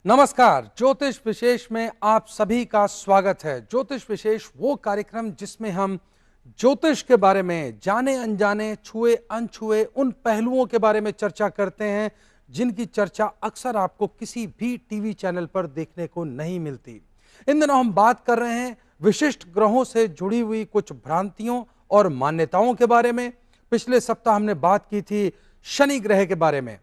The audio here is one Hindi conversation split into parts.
नमस्कार। ज्योतिष विशेष में आप सभी का स्वागत है। ज्योतिष विशेष वो कार्यक्रम जिसमें हम ज्योतिष के बारे में जाने अनजाने, छुए अनछुए उन पहलुओं के बारे में चर्चा करते हैं जिनकी चर्चा अक्सर आपको किसी भी टीवी चैनल पर देखने को नहीं मिलती। इन दिनों हम बात कर रहे हैं विशिष्ट ग्रहों से जुड़ी हुई कुछ भ्रांतियों और मान्यताओं के बारे में। पिछले सप्ताह हमने बात की थी शनि ग्रह के बारे में।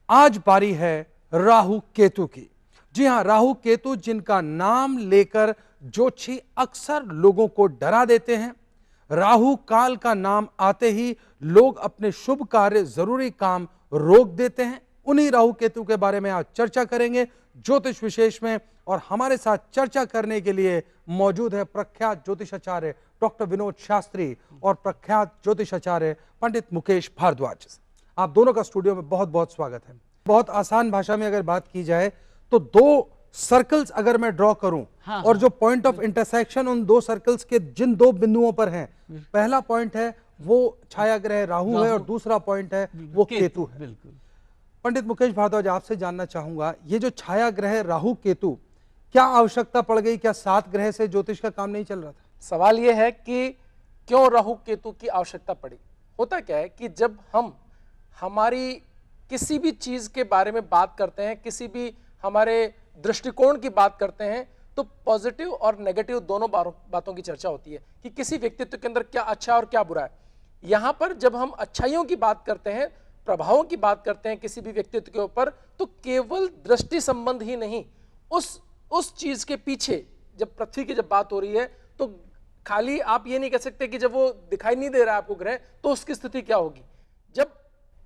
आज बारी है राहु केतु की। जी हां, राहु केतु जिनका नाम लेकर ज्योतिषी अक्सर लोगों को डरा देते हैं। राहु काल का नाम आते ही लोग अपने शुभ कार्य, जरूरी काम रोक देते हैं। उन्हीं राहु केतु के बारे में आज चर्चा करेंगे ज्योतिष विशेष में। और हमारे साथ चर्चा करने के लिए मौजूद है प्रख्यात ज्योतिषाचार्य डॉक्टर विनोद शास्त्री और प्रख्यात ज्योतिषाचार्य पंडित मुकेश भारद्वाज। आप दोनों का स्टूडियो में बहुत बहुत स्वागत है। बहुत आसान भाषा में अगर बात की जाए तो दो सर्कल्स अगर मैं ड्रॉ करूं और जो पॉइंट ऑफ इंटरसेक्शन उन दो सर्कल्स के जिन दो बिंदुओं पर है, पहला पॉइंट है वो छाया ग्रह राहु है और दूसरा पॉइंट है वो केतु है। बिल्कुल। पंडित मुकेश भारद्वाज, आपसे जानना चाहूंगा, ये जो छाया ग्रह राहु केतु, क्या आवश्यकता पड़ गई? क्या 7 ग्रह से ज्योतिष का काम नहीं चल रहा था? सवाल यह है कि क्यों राहु केतु की आवश्यकता पड़ी। होता क्या है कि जब हम हमारी किसी भी चीज के बारे में बात करते हैं, किसी भी हमारे दृष्टिकोण की बात करते हैं, तो पॉजिटिव और नेगेटिव दोनों बातों की चर्चा होती है कि किसी व्यक्तित्व के अंदर क्या अच्छा और क्या बुरा है। यहां पर जब हम अच्छाइयों की बात करते हैं, प्रभावों की बात करते हैं किसी भी व्यक्तित्व के ऊपर, तो केवल दृष्टि संबंध ही नहीं, उस चीज के पीछे जब पृथ्वी की जब बात हो रही है तो खाली आप ये नहीं कह सकते कि जब वो दिखाई नहीं दे रहा है आपको ग्रह तो उसकी स्थिति क्या होगी। जब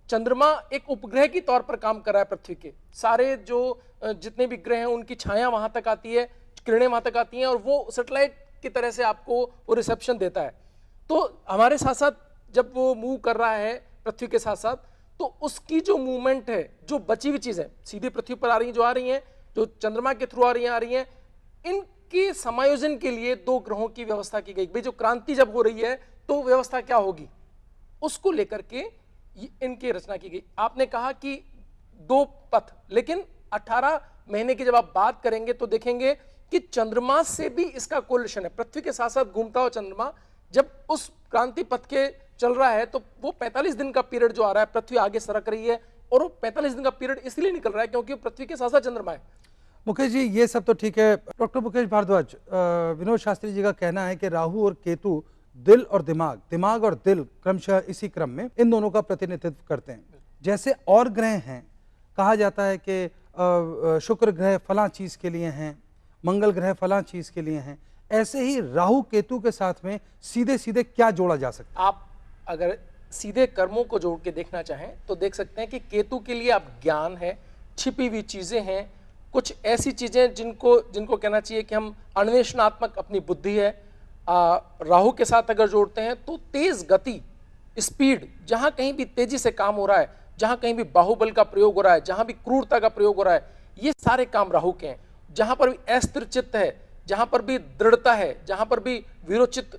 चंद्रमा एक उपग्रह की तौर पर काम कर रहा है पृथ्वी के, सारे जो जितने भी ग्रह हैं उनकी छाया वहां तक आती है, किरणें वहां तक आती हैं और वो सैटेलाइट की तरह से आपको वो रिसेप्शन देता है। तो हमारे साथ साथ जब वो मूव कर रहा है पृथ्वी के साथ साथ, तो उसकी जो मूवमेंट है, जो बची हुई चीज है, सीधे पृथ्वी पर आ रही हैं, जो चंद्रमा के थ्रू आ रही हैं, इनके समायोजन के लिए 2 ग्रहों की व्यवस्था की गई। भाई जो क्रांति जब हो रही है तो व्यवस्था क्या होगी, उसको लेकर के इनकी रचना की गई। आपने कहा कि 2 पथ, लेकिन 18 महीने की जब आप बात करेंगे तो देखेंगे कि चंद्रमा से भी इसका कोरिलेशन है। पृथ्वी के साथ साथ घूमता हुआ चंद्रमा जब उस क्रांति पथ के चल रहा है तो वो 45 दिन का पीरियड जो आ रहा है, पृथ्वी आगे सरक रही है और वो 45 दिन का पीरियड इसलिए निकल रहा है क्योंकि पृथ्वी के साथ साथ चंद्रमा है। मुकेश जी, ये सब तो ठीक है। डॉक्टर मुकेश भारद्वाज, विनोद शास्त्री जी का कहना है कि राहु और केतु दिल और दिमाग, दिमाग और दिल क्रमशः इसी क्रम में इन दोनों का प्रतिनिधित्व करते हैं। जैसे और ग्रह हैं, कहा जाता है कि शुक्र ग्रह फलां चीज के लिए हैं, मंगल ग्रह फलां चीज के लिए हैं, ऐसे ही राहु केतु के साथ में सीधे सीधे क्या जोड़ा जा सकता है? आप अगर सीधे कर्मों को जोड़ के देखना चाहें तो देख सकते हैं कि केतु के लिए आप ज्ञान है, छिपी हुई चीजें हैं, कुछ ऐसी चीजें जिनको कहना चाहिए कि हम अन्वेषणात्मक अपनी बुद्धि है। राहु के साथ अगर जोड़ते हैं तो तेज गति, स्पीड, जहां कहीं भी तेजी से काम हो रहा है, जहां कहीं भी बाहुबल का प्रयोग हो रहा है, जहां भी क्रूरता का प्रयोग हो रहा है, ये सारे काम राहु के हैं। जहां पर भी अस्थिर चित्त है, जहां पर भी दृढ़ता है, जहां पर भी वीरोचित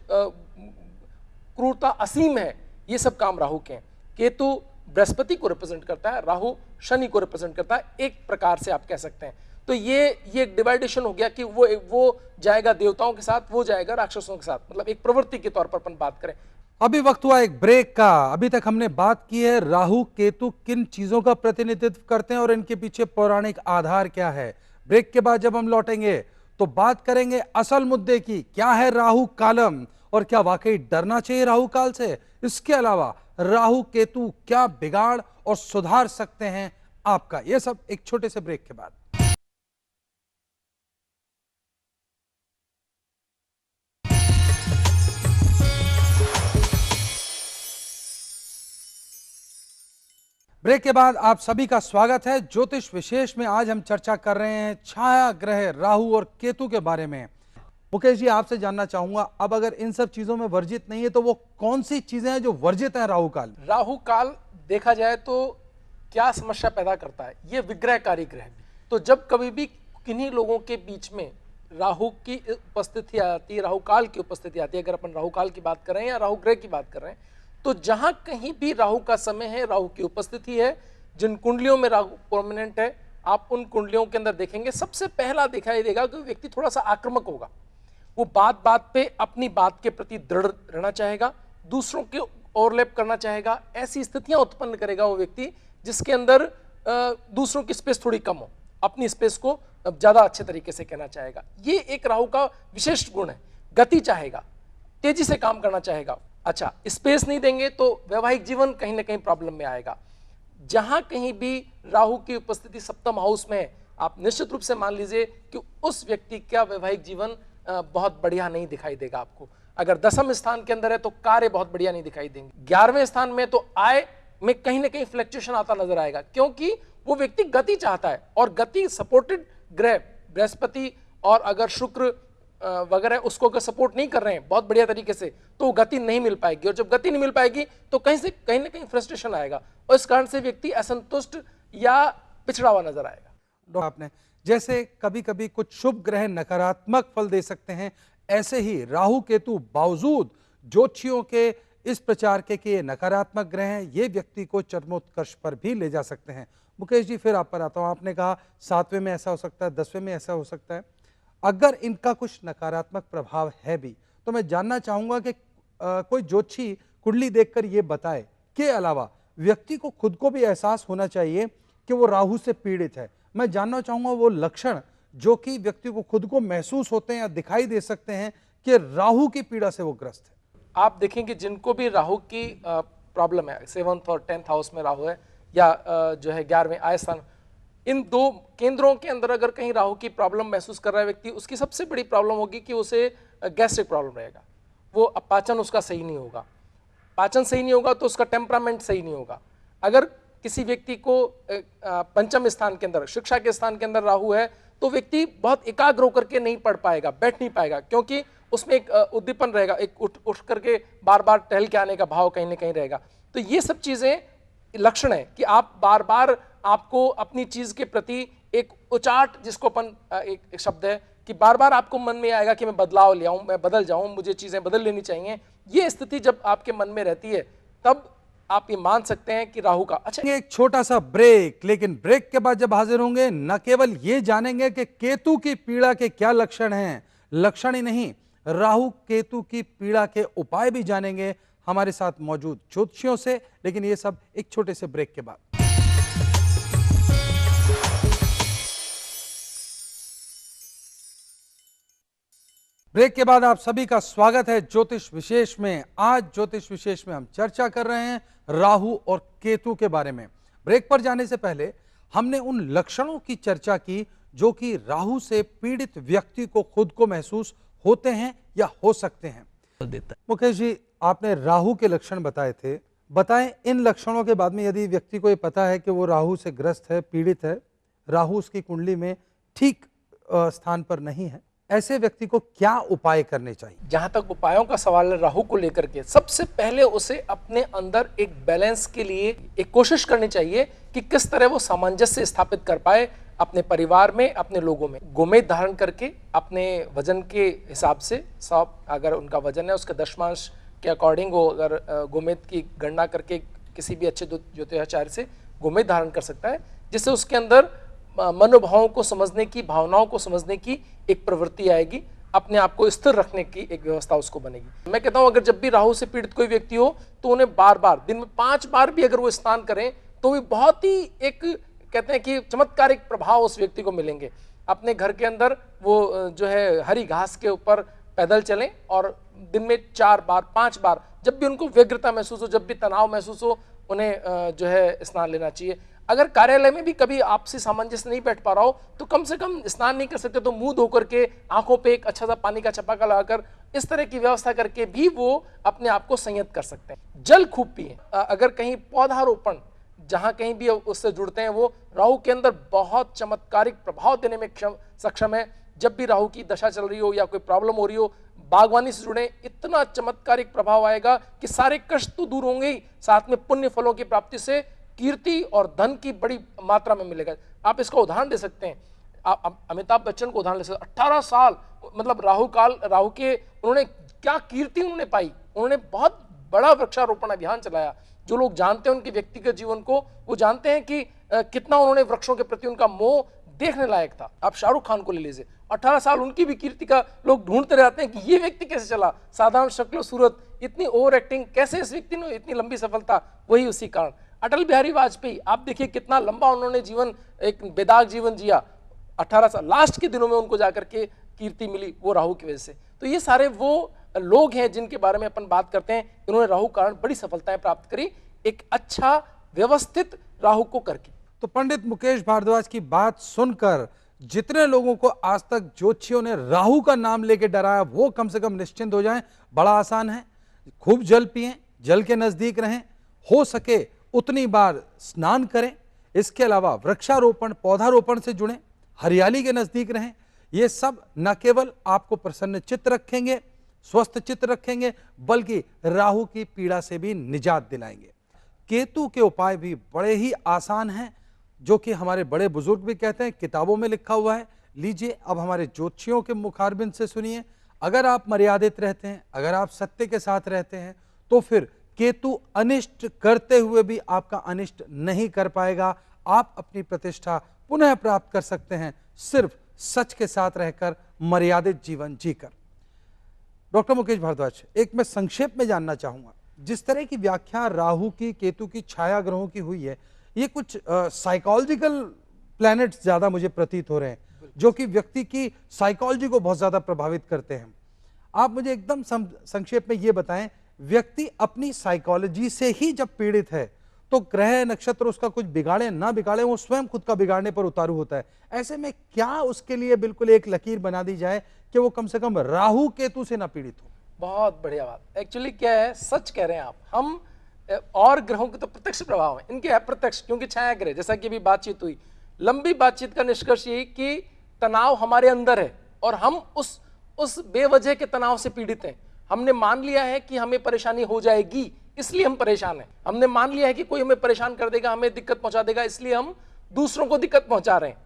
क्रूरता असीम है, ये सब काम राहु के हैं। केतु बृहस्पति को रिप्रेजेंट करता है, राहु शनि को रिप्रेजेंट करता है, एक प्रकार से आप कह सकते हैं। तो ये डिवाइडेशन हो गया कि वो जाएगा देवताओं के साथ, वो जाएगा राक्षसों के साथ, मतलब एक प्रवृत्ति के तौर पर अपन बात करें। अभी वक्त हुआ एक ब्रेक का। अभी तक हमने बात की है राहु केतु किन चीजों का प्रतिनिधित्व करते हैं और इनके पीछे पौराणिक आधार क्या है। ब्रेक के बाद जब हम लौटेंगे तो बात करेंगे असल मुद्दे की, क्या है राहु कालम और क्या वाकई डरना चाहिए राहु काल से। इसके अलावा राहु केतु क्या बिगाड़ और सुधार सकते हैं आपका, यह सब एक छोटे से ब्रेक के बाद। ब्रेक के बाद आप सभी का स्वागत है। ज्योतिष विशेष में आज हम चर्चा कर रहे हैं छाया ग्रह राहु और केतु के बारे में। मुकेश जी, आपसे जानना चाहूंगा, अब अगर इन सब चीजों में वर्जित नहीं है तो वो कौन सी चीजें हैं जो वर्जित हैं राहु काल? राहु काल देखा जाए तो क्या समस्या पैदा करता है, ये विग्रहकारी ग्रह। तो जब कभी भी किन्हीं लोगों के बीच में राहु की उपस्थिति आती है, राहु काल की उपस्थिति आती है, अगर अपन राहु काल की बात कर रहे हैं या राहु ग्रह की बात कर रहे हैं, तो जहां कहीं भी राहु का समय है, राहु की उपस्थिति है, जिन कुंडलियों में राहु प्रोमिनेंट है, आप उन कुंडलियों के अंदर देखेंगे, सबसे पहला दिखाई देगा कि व्यक्ति थोड़ा सा आक्रामक होगा। वो बात बात पे अपनी बात के प्रति दृढ़ रहना चाहेगा, दूसरों के ओवरलैप करना चाहेगा, ऐसी स्थितियां उत्पन्न करेगा वो व्यक्ति जिसके अंदर दूसरों की स्पेस थोड़ी कम हो, अपनी स्पेस को ज्यादा अच्छे तरीके से कहना चाहेगा। ये एक राहु का विशेष गुण है। गति चाहेगा, तेजी से काम करना चाहेगा। अच्छा, स्पेस नहीं देंगे तो वैवाहिक जीवन कहीं ना कहीं प्रॉब्लम में आएगा। जहां कहीं भी राहु की उपस्थिति सप्तम हाउस में, आप निश्चित रूप से मान लीजिए कि उस व्यक्ति का वैवाहिक जीवन बहुत बढ़िया नहीं दिखाई देगा आपको। अगर दसम स्थान के अंदर है तो कार्य बहुत बढ़िया नहीं दिखाई देंगे। 11वें स्थान में तो आय में कहीं ना कहीं फ्लक्चुएशन आता नजर आएगा, क्योंकि वो व्यक्ति गति चाहता है और गति सपोर्टेड ग्रह बृहस्पति और अगर शुक्र वगैरह उसको अगर सपोर्ट नहीं कर रहे हैं बहुत बढ़िया तरीके से, तो गति नहीं मिल पाएगी। और जब गति नहीं मिल पाएगी तो कहीं ना कहीं फ्रस्ट्रेशन आएगा और इस कारण से व्यक्ति असंतुष्ट या पिछड़ा हुआ नजर आएगा। आपने जैसे कभी कभी कुछ शुभ ग्रह नकारात्मक फल दे सकते हैं, ऐसे ही राहु केतु बावजूद ज्योतिषियों के इस प्रचार के कि ये नकारात्मक ग्रह हैं, ये व्यक्ति को चरमोत्कर्ष पर भी ले जा सकते हैं। मुकेश जी, फिर आप पर आता हूं। आपने कहा 7वें में ऐसा हो सकता है, 10वें में ऐसा हो सकता है। अगर इनका कुछ नकारात्मक प्रभाव है भी तो मैं जानना चाहूंगा कि कोई ज्योतिषी कुंडली देखकर ये बताए के अलावा व्यक्ति को खुद को भी एहसास होना चाहिए कि वो राहु से पीड़ित है। मैं जानना चाहूंगा वो लक्षण जो कि व्यक्ति को खुद को महसूस होते हैं या दिखाई दे सकते हैं कि राहु की पीड़ा से वो ग्रस्त है। आप देखेंगे जिनको भी राहु की प्रॉब्लम है, 7th और 10th हाउस में राहु है या जो है 11वें आय स्थान, इन दो केंद्रों के अंदर अगर कहीं राहु की प्रॉब्लम महसूस कर रहा है व्यक्ति, उसकी सबसे बड़ी प्रॉब्लम होगी कि उसे गैस्ट्रिक प्रॉब्लम रहेगा। वो पाचन उसका सही नहीं होगा, पाचन सही नहीं होगा तो उसका टेम्परामेंट सही नहीं होगा। अगर किसी व्यक्ति को पंचम स्थान के अंदर, शिक्षा के स्थान के अंदर राहु है तो व्यक्ति बहुत एकाग्र होकर के नहीं पढ़ पाएगा, बैठ नहीं पाएगा, क्योंकि उसमें एक उद्दीपन रहेगा, एक उठ करके बार बार टहल के आने का भाव कहीं ना कहीं रहेगा। तो ये सब चीजें लक्षण है कि आप बार बार आपको अपनी चीज के प्रति एक उचाट, जिसको अपन एक शब्द है कि बार बार आपको मन में आएगा कि मैं बदलाव ले आऊं, मैं बदल जाऊं, मुझे चीजें बदल लेनी चाहिए। ये स्थिति जब आपके मन में रहती है तब आप ये मान सकते हैं कि राहु का। अच्छा, एक छोटा सा ब्रेक, लेकिन ब्रेक के बाद जब हाजिर होंगे न केवल ये जानेंगे कि केतु की पीड़ा के क्या लक्षण हैं, लक्षण ही नहीं राहु केतु की पीड़ा के उपाय भी जानेंगे हमारे साथ मौजूद ज्योतिषियों से, लेकिन ये सब एक छोटे से ब्रेक के बाद। ब्रेक के बाद आप सभी का स्वागत है ज्योतिष विशेष में। आज ज्योतिष विशेष में हम चर्चा कर रहे हैं राहु और केतु के बारे में। ब्रेक पर जाने से पहले हमने उन लक्षणों की चर्चा की जो कि राहु से पीड़ित व्यक्ति को खुद को महसूस होते हैं या हो सकते हैं। मुकेश जी, आपने राहु के लक्षण बताए थे, बताएं इन लक्षणों के बाद में यदि व्यक्ति को ये पता है कि वो राहु से ग्रस्त है, पीड़ित है, राहु उसकी कुंडली में ठीक स्थान पर नहीं है, ऐसे व्यक्ति को क्या उपाय करने चाहिए? जहां तक उपायों का सवाल है राहु को लेकर के, सबसे पहले उसे अपने अंदर एक बैलेंस के लिए एक कोशिश करनी चाहिए कि किस तरह वो सामंजस्य स्थापित कर पाए अपने परिवार में, अपने लोगों में। गोमेद धारण करके अपने वजन के हिसाब से, सब अगर उनका वजन है उसके दशमांश के अकॉर्डिंग वो अगर गोमेद की गणना करके किसी भी अच्छे ज्योतिषाचार्य से गोमेद धारण कर सकता है, जिससे उसके अंदर मनोभावों को समझने की, भावनाओं को समझने की एक प्रवृत्ति आएगी, अपने आप को स्थिर रखने की एक व्यवस्था उसको बनेगी। मैं कहता हूं अगर जब भी राहु से पीड़ित कोई व्यक्ति हो तो उन्हें बार बार, दिन में 5 बार भी अगर वो स्नान करें तो भी बहुत ही एक कहते हैं कि चमत्कारिक प्रभाव उस व्यक्ति को मिलेंगे। अपने घर के अंदर वो जो है हरी घास के ऊपर पैदल चलें और दिन में 4 बार 5 बार, जब भी उनको व्यग्रता महसूस हो, जब भी तनाव महसूस हो, उन्हें जो है स्नान लेना चाहिए। अगर कार्यालय में भी कभी आपसी सामंजस्य नहीं बैठ पा रहा हो तो कम से कम स्नान नहीं कर सकते तो मुंह धोकर के आंखों पे एक अच्छा सा पानी का छपाका लगाकर इस तरह की व्यवस्था करके भी वो अपने आप को संयत कर सकते हैं। जल खूब पिए। अगर कहीं पौधारोपण जहां कहीं भी उससे जुड़ते हैं, वो राहु के अंदर बहुत चमत्कारिक प्रभाव देने में सक्षम है। जब भी राहु की दशा चल रही हो या कोई प्रॉब्लम हो रही हो, बागवानी से जुड़े, इतना चमत्कारिक प्रभाव आएगा कि सारे कष्ट तो दूर होंगे ही, साथ में पुण्य फलों की प्राप्ति से कीर्ति और धन की बड़ी मात्रा में मिलेगा। आप इसका उदाहरण दे सकते हैं, आप अमिताभ बच्चन को उदाहरण ले सकते हैं। 18 साल मतलब राहु के उन्होंने क्या कीर्ति उन्होंने पाई। उन्होंने बहुत बड़ा वृक्षारोपण अभियान चलाया जो लोग जानते हैं उनके व्यक्तिगत जीवन को, वो जानते हैं कि कितना उन्होंने वृक्षों के प्रति उनका मोह देखने लायक था। आप शाहरुख खान को ले लीजिए, 18 साल उनकी भी कीर्ति का लोग ढूंढते रहते हैं कि ये व्यक्ति कैसे चला, साधारण शक्ल सूरत, इतनी ओवर एक्टिंग, कैसे इस व्यक्ति ने इतनी लंबी सफलता, वही उसी कारण। अटल बिहारी वाजपेयी, आप देखिए कितना लंबा उन्होंने जीवन, एक बेदाग जीवन जिया, 18 साल, लास्ट के दिनों में उनको जाकर के कीर्ति मिली, वो राहु की वजह से। तो ये सारे वो लोग हैं जिनके बारे में अपन बात करते हैं, इन्होंने राहु कारण बड़ी सफलताएं प्राप्त करी, एक अच्छा व्यवस्थित राहु को करके। तो पंडित मुकेश भारद्वाज की बात सुनकर जितने लोगों को आज तक ज्योतिषियों ने राहु का नाम लेके डराया, वो कम से कम निश्चिंत हो जाएं। बड़ा आसान है, खूब जल पिएं, जल के नजदीक रहें, हो सके उतनी बार स्नान करें। इसके अलावा वृक्षारोपण, पौधारोपण से जुड़ें, हरियाली के नजदीक रहें। ये सब न केवल आपको प्रसन्न चित्त रखेंगे, स्वस्थ चित्त रखेंगे, बल्कि राहु की पीड़ा से भी निजात दिलाएंगे। केतु के उपाय भी बड़े ही आसान हैं, जो कि हमारे बड़े बुजुर्ग भी कहते हैं, किताबों में लिखा हुआ है। लीजिए अब हमारे ज्योतिषियों के मुखारबिंद से सुनिए। अगर आप मर्यादित रहते हैं, अगर आप सत्य के साथ रहते हैं, तो फिर केतु अनिष्ट करते हुए भी आपका अनिष्ट नहीं कर पाएगा। आप अपनी प्रतिष्ठा पुनः प्राप्त कर सकते हैं, सिर्फ सच के साथ रहकर, मर्यादित जीवन जीकर। डॉक्टर मुकेश भारद्वाज, एक मैं संक्षेप में जानना चाहूंगा, जिस तरह की व्याख्या राहु की, केतु की, छाया ग्रहों की हुई है, ये कुछ साइकोलॉजिकल प्लैनेट्स ज्यादा मुझे प्रतीत हो रहे हैं, जो कि व्यक्ति की साइकोलॉजी को बहुत ज्यादा प्रभावित करते हैं। आप मुझे एकदम संक्षेप में ये बताएं, व्यक्ति अपनी साइकोलॉजी से ही जब पीड़ित है, तो ग्रह नक्षत्र उसका कुछ बिगाड़े ना बिगाड़े, वो स्वयं खुद का बिगाड़ने पर उतारू होता है। ऐसे में क्या उसके लिए बिल्कुल एक लकीर बना दी जाए कि वो कम से कम राहु केतु से ना पीड़ित हो? बहुत बढ़िया बात। एक्चुअली क्या है, सच कह रहे हैं आप, हम और ग्रहों के तो प्रत्यक्ष प्रभाव है, इनके अप्रत्यक्ष, क्योंकि छाया ग्रह, जैसा कि अभी बातचीत हुई, लंबी बातचीत का निष्कर्ष यही कि तनाव हमारे अंदर है और हम उस बेवजह के तनाव से पीड़ित हैं। हमने मान लिया है कि हमें परेशानी हो जाएगी, इसलिए हम परेशान हैं। हमने मान लिया है कि कोई हमें परेशान कर देगा, हमें दिक्कत पहुंचा देगा, इसलिए हम दूसरों को दिक्कत पहुंचा रहे हैं।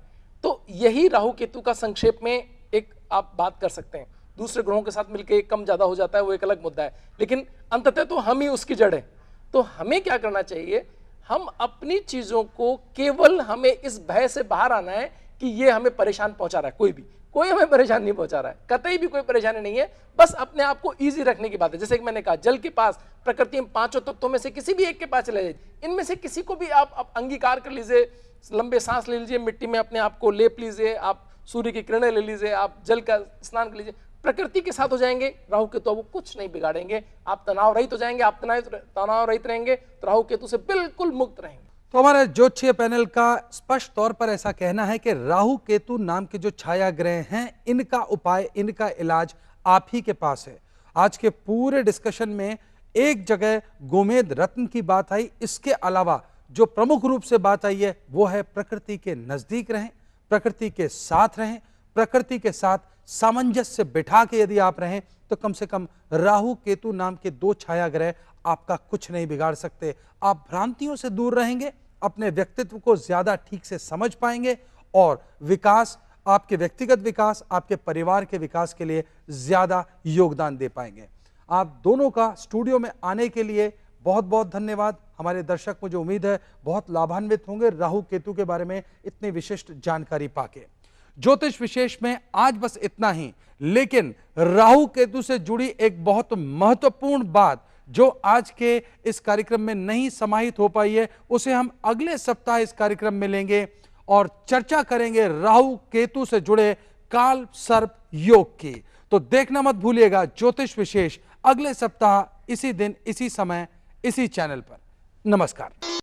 तो यही राहु केतु का संक्षेप में एक आप बात कर सकते हैं। दूसरे ग्रहों के साथ मिलकर कम ज्यादा हो जाता है, वो एक अलग मुद्दा है, लेकिन अंततः तो हम ही उसकी जड़ है। तो हमें क्या करना चाहिए, हम अपनी चीजों को, केवल हमें इस भय से बाहर आना है कि ये हमें परेशान पहुंचा रहा है, कोई हमें परेशान नहीं पहुंचा रहा है, कतई भी कोई परेशानी नहीं है, बस अपने आप को इजी रखने की बात है। जैसे कि मैंने कहा, जल के पास, प्रकृति में पांचों तत्वों में से किसी भी एक के पास चले जाइए, इनमें से किसी को भी आप अंगीकार कर लीजिए, लंबे सांस ले लीजिए, मिट्टी में अपने आप को लेप लीजिए, आप सूर्य की किरणें ले लीजिए, आप जल का स्नान कर लीजिए, प्रकृति के साथ हो जाएंगे, राहु केतु वो कुछ नहीं बिगाड़ेंगे, आप तनाव रहित हो जाएंगे, आप तनाव रहित रहेंगे तो राहु केतु से बिल्कुल मुक्त रहेंगे। तो हमारे ज्योतिषीय पैनल का स्पष्ट तौर पर ऐसा कहना है कि राहु केतु नाम के जो छाया ग्रह हैं, इनका उपाय, इनका इलाज आप ही के पास है। आज के पूरे डिस्कशन में एक जगह गोमेद रत्न की बात आई, इसके अलावा जो प्रमुख रूप से बात आई है वो है प्रकृति के नजदीक रहें, प्रकृति के साथ रहें, प्रकृति के साथ सामंजस्य बिठा के यदि आप रहें तो कम से कम राहु केतु नाम के दो छाया ग्रह आपका कुछ नहीं बिगाड़ सकते। आप भ्रांतियों से दूर रहेंगे, अपने व्यक्तित्व को ज्यादा ठीक से समझ पाएंगे और विकास, आपके व्यक्तिगत विकास, आपके परिवार के विकास के लिए ज्यादा योगदान दे पाएंगे। आप दोनों का स्टूडियो में आने के लिए बहुत बहुत धन्यवाद। हमारे दर्शक, मुझे उम्मीद है, बहुत लाभान्वित होंगे राहु केतु के बारे में इतनी विशिष्ट जानकारी पाके। ज्योतिष विशेष में आज बस इतना ही, लेकिन राहु केतु से जुड़ी एक बहुत महत्वपूर्ण बात जो आज के इस कार्यक्रम में नहीं समाहित हो पाई है, उसे हम अगले सप्ताह इस कार्यक्रम में लेंगे और चर्चा करेंगे राहु केतु से जुड़े काल सर्प योग की। तो देखना मत भूलिएगा ज्योतिष विशेष अगले सप्ताह इसी दिन, इसी समय, इसी चैनल पर। नमस्कार।